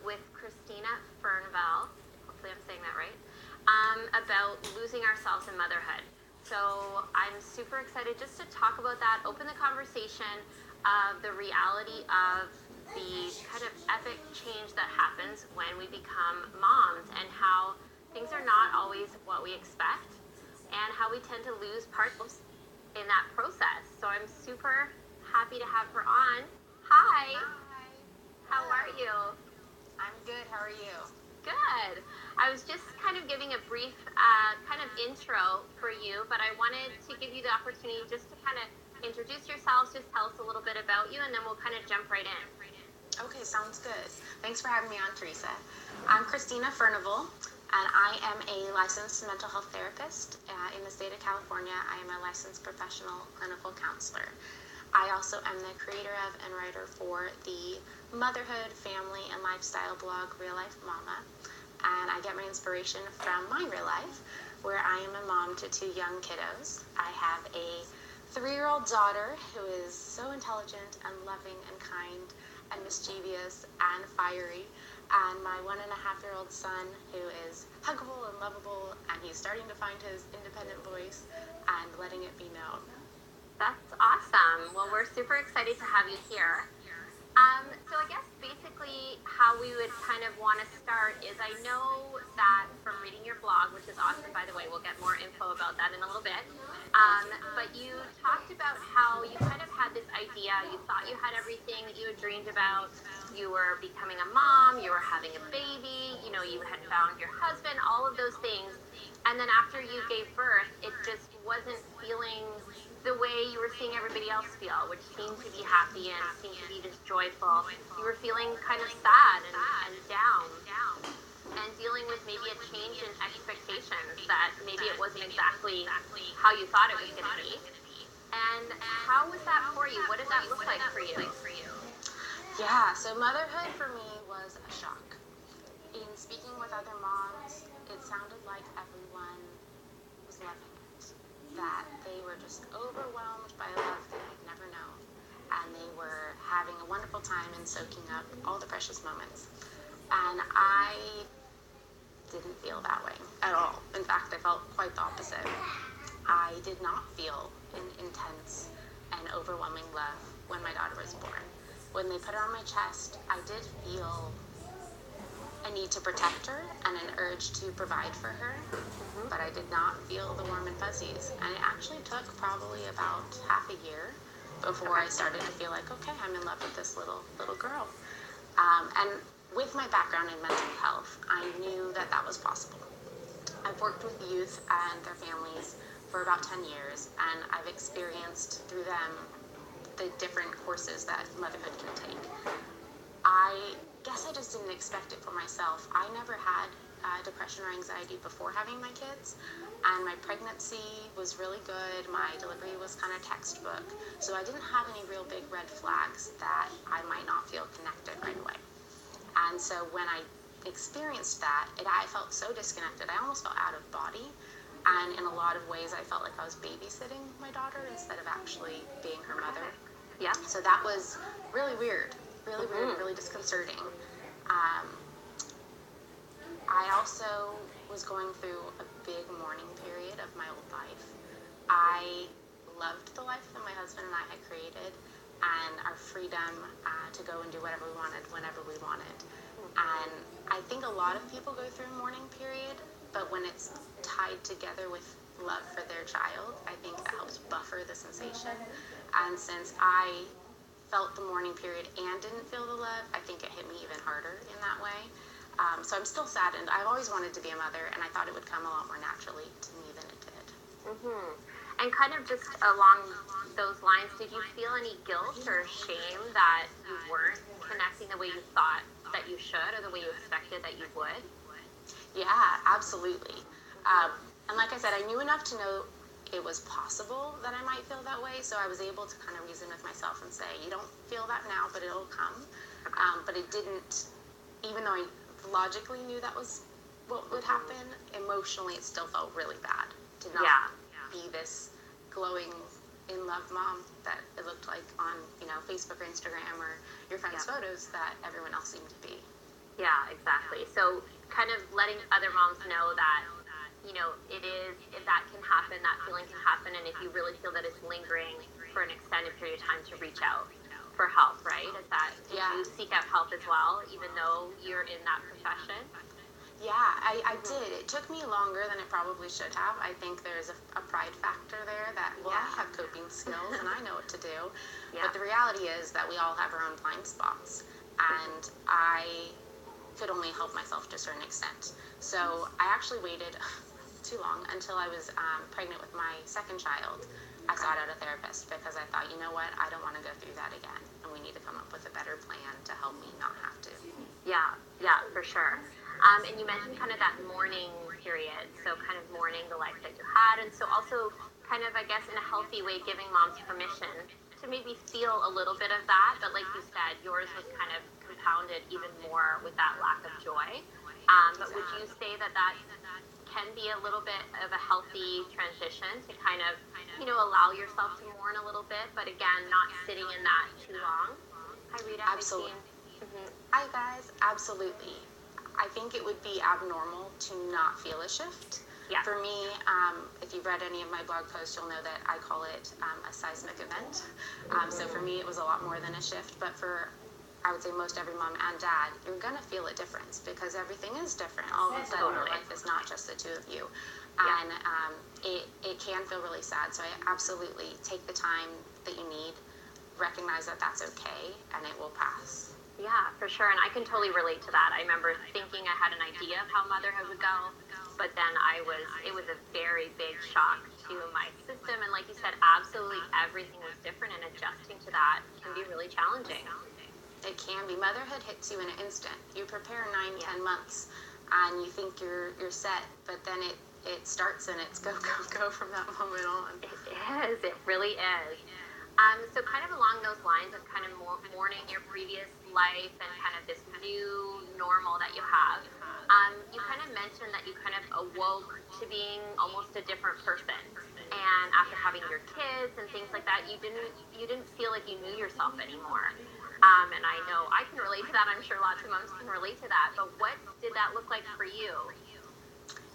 with Christina Fernval, hopefully I'm saying that right, about losing ourselves in motherhood. So I'm super excited just to talk about that, open the conversation of the reality of the kind of epic change that happens when we become moms and how things are not always what we expect and how we tend to lose parts in that process. So I'm super happy to have her on. Hi. Hi. How are you? I'm good. How are you? Good. I was just kind of giving a brief kind of intro for you, but I wanted to give you the opportunity just to kind of introduce yourselves, just tell us a little bit about you, and then we'll kind of jump right in. Okay, sounds good. Thanks for having me on, Theresa. I'm Christina Fernval, and I am a licensed mental health therapist in the state of California. I am a licensed professional clinical counselor. I also am the creator of and writer for the Motherhood, Family, and Lifestyle blog, Real Life Mama. And I get my inspiration from my real life, where I am a mom to two young kiddos. I have a 3-year-old daughter who is so intelligent and loving and kind and mischievous and fiery. And my 1.5-year-old son who is huggable and lovable, and he's starting to find his independent voice and letting it be known. That's awesome. Well, we're super excited to have you here. So I guess basically how we would kind of want to start is I know that from reading your blog, which is awesome, by the way, we'll get more info about that in a little bit. But you talked about how you kind of had this idea, you thought you had everything that you had dreamed about. You were becoming a mom, you were having a baby, you know, you had found your husband, all of those things. And then after you gave birth, it just wasn't feeling the way you were seeing everybody else feel, which seemed to be happy and seemed to be just joyful. You were feeling kind of sad and down and dealing with maybe a change in expectations that maybe it wasn't exactly how you thought it was going to be. And how was that for you? What did that look like for you? Yeah, so motherhood for me was a shock. In speaking with other moms, it sounded like everyone was loving it, that they were just overwhelmed by a love they had never known, and they were having a wonderful time and soaking up all the precious moments. And I didn't feel that way at all. In fact, I felt quite the opposite. I did not feel an intense and overwhelming love when my daughter was born. When they put her on my chest, I did feel a need to protect her and an urge to provide for her, but I did not feel the warm and fuzzies. And it actually took probably about half a year before I started to feel like, okay, I'm in love with this little girl. And with my background in mental health, I knew that that was possible. I've worked with youth and their families for about 10 years, and I've experienced through them the different courses that motherhood can take. I guess I just didn't expect it for myself. I never had depression or anxiety before having my kids, and my pregnancy was really good. My delivery was kind of textbook, so I didn't have any real big red flags that I might not feel connected right away. And so when I experienced that, I felt so disconnected. I almost felt out of body, and in a lot of ways I felt like I was babysitting my daughter instead of actually being her mother. Yeah. So that was really weird, really disconcerting. I also was going through a big mourning period of my old life. I loved the life that my husband and I had created, and our freedom to go and do whatever we wanted whenever we wanted. And I think a lot of people go through a mourning period, but when it's tied together with love for their child, I think that helps buffer the sensation. And since I felt the mourning period and didn't feel the love, I think it hit me even harder in that way. So I'm still saddened. I've always wanted to be a mother, and I thought it would come a lot more naturally to me than it did. And kind of just along those lines, did you feel any guilt or shame that you weren't connecting the way you thought that you should or the way you expected that you would? Yeah, absolutely. And like I said, I knew enough to know it was possible that I might feel that way, so I was able to kind of reason with myself and say, you don't feel that now, but it'll come. But it didn't, even though I logically knew that was what would happen, emotionally it still felt really bad to not be this glowing in love mom that it looked like on, Facebook or Instagram or your friends' photos that everyone else seemed to be. Yeah, exactly. So kind of letting other moms know that, it is, if that can happen, that feeling can happen. And if you really feel that it's lingering for an extended period of time, to reach out for help, right? Is that, did Yeah. you seek out help as well, even though you're in that profession? Yeah, I did. It took me longer than it probably should have. I think there's a pride factor there that, well, I Yeah. have coping skills and I know what to do. Yeah. But the reality is that we all have our own blind spots. And I could only help myself to a certain extent. So I actually waited too long until I was pregnant with my second child. I sought out a therapist because I thought, you know what, I don't want to go through that again. And we need to come up with a better plan to help me not have to. Yeah, yeah, for sure. And you mentioned kind of that mourning period, so kind of mourning the life that you had, and so also kind of, I guess, in a healthy way, giving moms permission to maybe feel a little bit of that, but like you said, yours was kind of compounded even more with that lack of joy. But would you say that that can be a little bit of a healthy transition to kind of, allow yourself to mourn a little bit, but again, not sitting in that too long? Hi, Rita. Hi, Absolutely. Jean. Mm-hmm. Hi, guys. Absolutely. I think it would be abnormal to not feel a shift. Yeah. For me, if you've read any of my blog posts, you'll know that I call it a seismic event. So for me, it was a lot more than a shift. But for, I would say, most every mom and dad, you're going to feel a difference because everything is different. All of a sudden, your life is not just the two of you. And it can feel really sad. So I absolutely take the time that you need, recognize that that's okay, and it will pass. Yeah, for sure. And I can totally relate to that. I remember thinking I had an idea of how motherhood would go, but then it was a very big shock to my system. And like you said, absolutely everything was different, and adjusting to that can be really challenging. It can be. Motherhood hits you in an instant. You prepare 9-10 months, and you think you're set, but then it starts and it's go, go, go from that moment on. It is. It really is. So kind of along those lines of kind of mourning your previous life and kind of this new normal that you have, you kind of mentioned that you kind of awoke to being almost a different person. And after having your kids and things like that, you didn't feel like you knew yourself anymore. And I know I can relate to that. I'm sure lots of moms can relate to that. But what did that look like for you?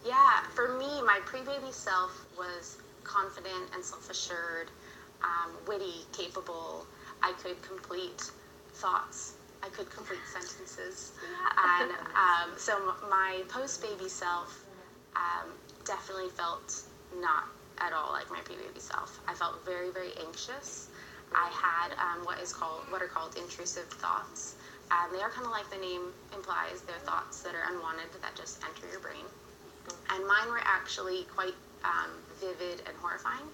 Yeah, for me, my pre-baby self was confident and self-assured, witty, capable. I could complete thoughts. I could complete sentences. Yeah. And so my post-baby self definitely felt not at all like my pre-baby self. I felt very, very anxious. I had what are called intrusive thoughts. They are kind of like the name implies. They're thoughts that are unwanted that just enter your brain. And mine were actually quite vivid and horrifying,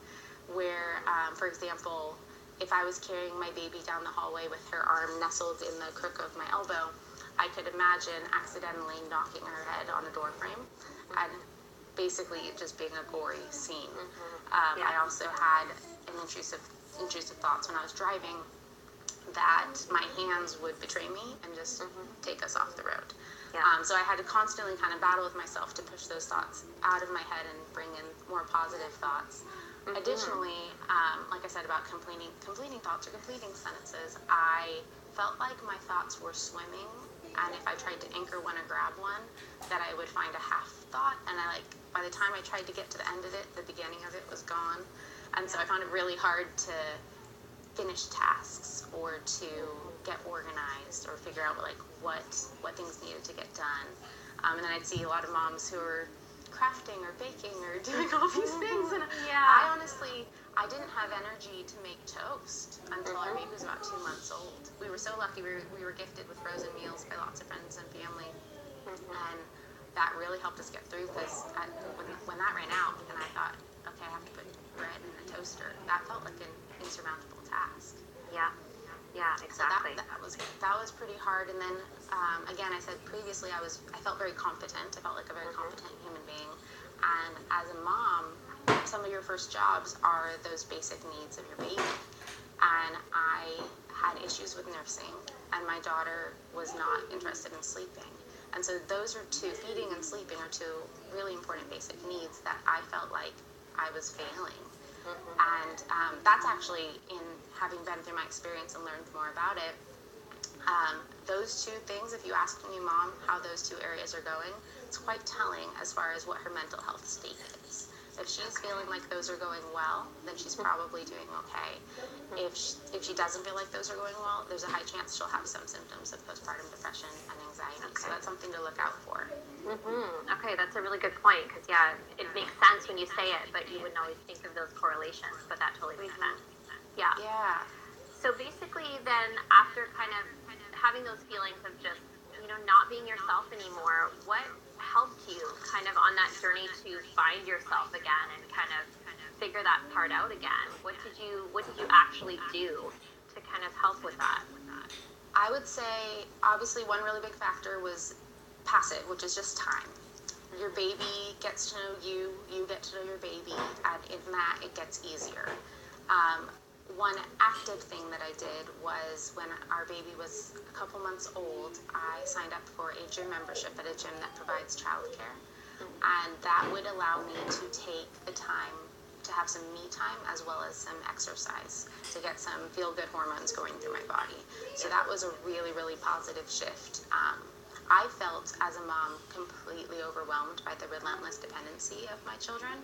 where, for example, if I was carrying my baby down the hallway with her arm nestled in the crook of my elbow, I could imagine accidentally knocking her head on a door frame, and basically it just being a gory scene. I also had an intrusive thoughts when I was driving that my hands would betray me and just take us off the road. Yeah. So I had to constantly kind of battle with myself to push those thoughts out of my head and bring in more positive thoughts. Additionally, like I said about completing thoughts or completing sentences, I felt like my thoughts were swimming, and if I tried to anchor one or grab one, that I would find a half thought, and by the time I tried to get to the end of it, the beginning of it was gone. And so I found it really hard to finish tasks or to get organized or figure out what things needed to get done. And then I'd see a lot of moms who are crafting or baking or doing all these things, and I honestly didn't have energy to make toast until our baby was about 2 months old. We were so lucky. We were gifted with frozen meals by lots of friends and family, and that really helped us get through, because when that ran out and I thought, okay, I have to put bread in a toaster, that felt like an insurmountable task. Yeah, exactly. So that was pretty hard. And then again, I said previously, I felt very competent. I felt like a very competent human being. And as a mom, some of your first jobs are those basic needs of your baby. And I had issues with nursing, and my daughter was not interested in sleeping. And so those are feeding and sleeping are two really important basic needs that I felt like I was failing. And that's actually, in having been through my experience and learned more about it, Those two things, if you ask any mom how those two areas are going, it's quite telling as far as what her mental health state is. If she's feeling like those are going well, then she's probably doing okay. If she doesn't feel like those are going well, there's a high chance she'll have some symptoms of postpartum depression and anxiety. Okay. So that's something to look out for. Okay, that's a really good point, because yeah, it makes sense when you say it, but you wouldn't always think of those correlations, but that totally makes sense. Yeah. So basically then, after kind of having those feelings of just, not being yourself anymore, what helped you kind of on that journey to find yourself again and kind of figure that part out again? What did you actually do to kind of help with that? I would say, obviously, one really big factor was passive, which is just time. Your baby gets to know you, you get to know your baby, and in that, it gets easier. One active thing that I did was when our baby was a couple months old, I signed up for a gym membership at a gym that provides childcare. And that would allow me to take the time to have some me time as well as some exercise to get some feel-good hormones going through my body. So that was a really, really positive shift. I felt as a mom completely overwhelmed by the relentless dependency of my children.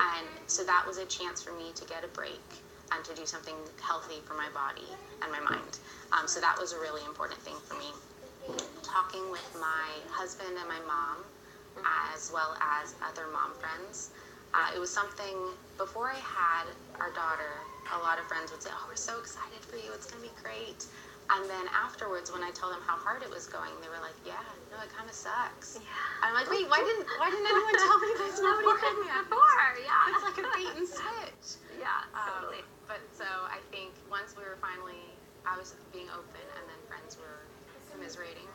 And so that was a chance for me to get a break and to do something healthy for my body and my mind. So that was a really important thing for me. Talking with my husband and my mom, as well as other mom friends, it was something, before I had our daughter, a lot of friends would say, oh, we're so excited for you, it's going to be great. And then afterwards, when I told them how hard it was going, they were like, yeah, no, it kind of sucks. Yeah. I'm like, wait, why didn't anyone tell me this before? Yeah. It's like a bait and switch. Yeah, totally. But so I think once we were finally, I was being open, and then friends were commiserating,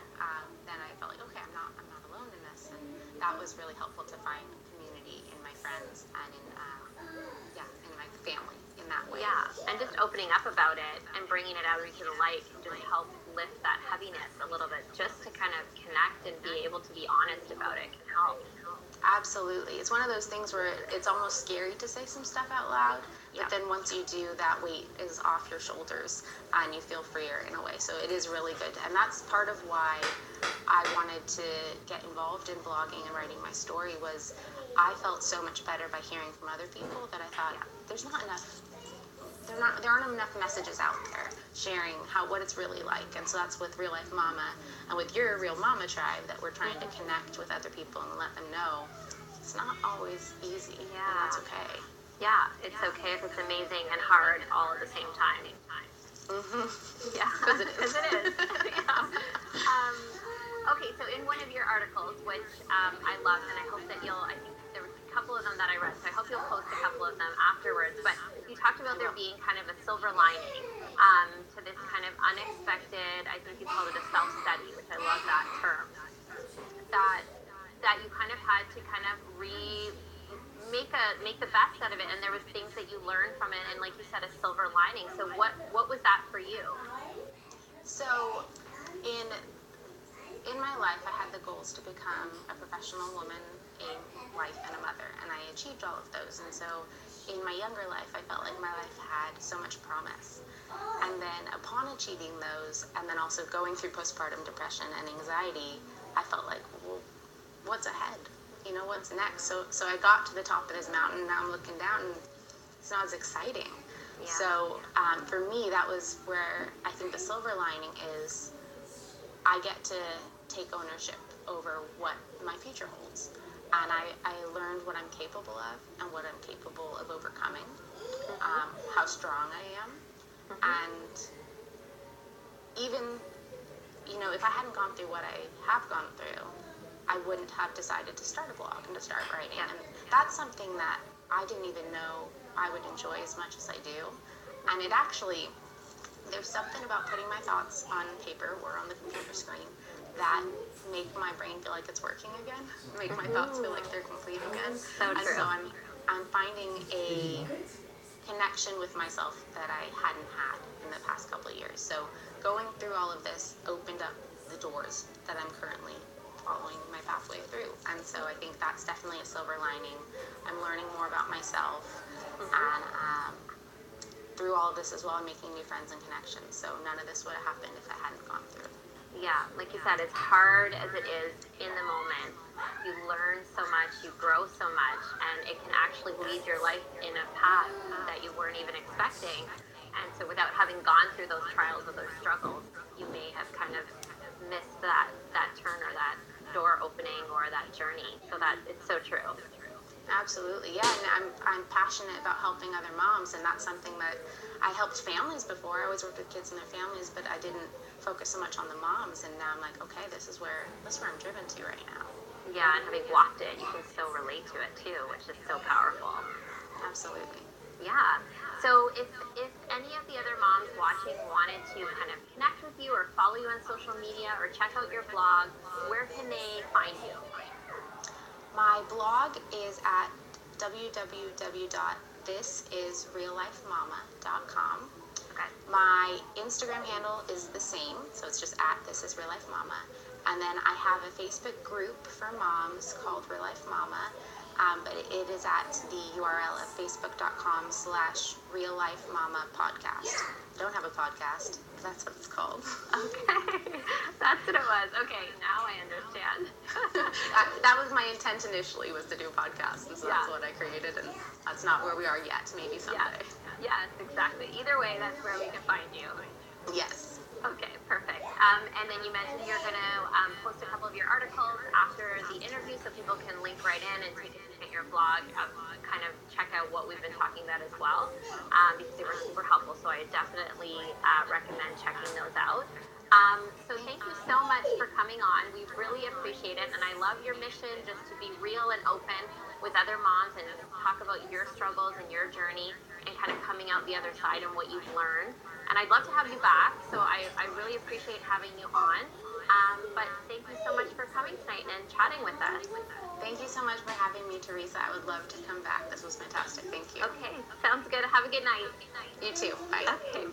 then I felt like, okay, I'm not alone in this. And that was really helpful to find community in my friends and in my family in that way. Yeah, and just opening up about it and bringing it out into the light can just help lift that heaviness a little bit. Just to kind of connect and be able to be honest about it can help. Absolutely. It's one of those things where it's almost scary to say some stuff out loud, but then once you do, that weight is off your shoulders and you feel freer in a way. So it is really good. And that's part of why I wanted to get involved in blogging and writing my story, was I felt so much better by hearing from other people that I thought, there aren't enough messages out there sharing what it's really like. And so that's with Real Life Mama and with your Real Mama tribe, that we're trying to connect with other people and let them know it's not always easy. Yeah. And that's okay. Yeah, it's okay if it's amazing and hard all at the same time. Yeah, because it is. Yeah. Okay, so in one of your articles, which I loved, and I hope that I think there was a couple of them that I read, so I hope you'll post a couple of them afterwards, but you talked about there being kind of a silver lining to this kind of unexpected, I think you called it a self-study, which I love that term, that you kind of had to kind of make the best out of it, and there was things that you learned from it, and like you said, a silver lining. So what was that for you? So in my life, I had the goals to become a professional woman, a wife, and a mother, and I achieved all of those. And so in my younger life, I felt like my life had so much promise. And then upon achieving those, and then also going through postpartum depression and anxiety, I felt like, well, what's ahead? What's next? So I got to the top of this mountain, and now I'm looking down, and it's not as exciting. Yeah. So for me, that was where I think the silver lining is I get to take ownership over what my future holds. And I learned what I'm capable of and what I'm capable of overcoming, how strong I am. And even, if I hadn't gone through what I have gone through, I wouldn't have decided to start a blog and to start writing. And that's something that I didn't even know I would enjoy as much as I do. And it actually, there's something about putting my thoughts on paper or on the computer screen that make my brain feel like it's working again, make my thoughts feel like they're complete again. So true. So I'm finding a connection with myself that I hadn't had in the past couple of years. So going through all of this opened up the doors that I'm currently following my pathway through. And so I think that's definitely a silver lining. I'm learning more about myself, and through all of this as well and making new friends and connections. So none of this would have happened if I hadn't gone through it. Yeah, like you said, as hard as it is in the moment, you learn so much, you grow so much, and it can actually lead your life in a path that you weren't even expecting. And so without having gone through those trials or those struggles, you may have kind of missed that turn or that door opening or that journey. So that it's so true. Absolutely, yeah, and I'm passionate about helping other moms, and that's something that I helped families before. I always worked with kids and their families, but I didn't focus so much on the moms, and now I'm like, okay, this is where I'm driven to right now. Yeah, and having walked it, you can still relate to it too, which is so powerful. Absolutely. Yeah. So if any of the other moms watching wanted to kind of connect with you or follow you on social media or check out your blog, where can they find you? My blog is at www.thisisreallifemama.com. Okay. My Instagram handle is the same, so it's just at thisisreallifemama. And then I have a Facebook group for moms called Real Life Mama, but it is at the URL of facebook.com/reallifemamapodcast. I don't have a podcast, but that's what it's called. Okay. That's what it was. Okay, now I understand. That was my intent initially, was to do a podcast, and so that's what I created, and that's not where we are yet. Maybe someday. Yes, exactly. Either way, that's where we can find you. Yes. Okay, perfect. And then you mentioned you're going to post a couple of your articles after the interview so people can link right in and take a look at your blog, kind of check out what we've been talking about as well, because they were super helpful. So I definitely recommend checking those out. So thank you so much for coming on. We really appreciate it. And I love your mission just to be real and open with other moms and talk about your struggles and your journey and kind of coming out the other side and what you've learned. And I'd love to have you back, so I really appreciate having you on. But thank you so much for coming tonight and chatting with us. Thank you so much for having me, Theresa. I would love to come back. This was fantastic. Thank you. Okay, sounds good. Have a good night. You too. Bye. Okay.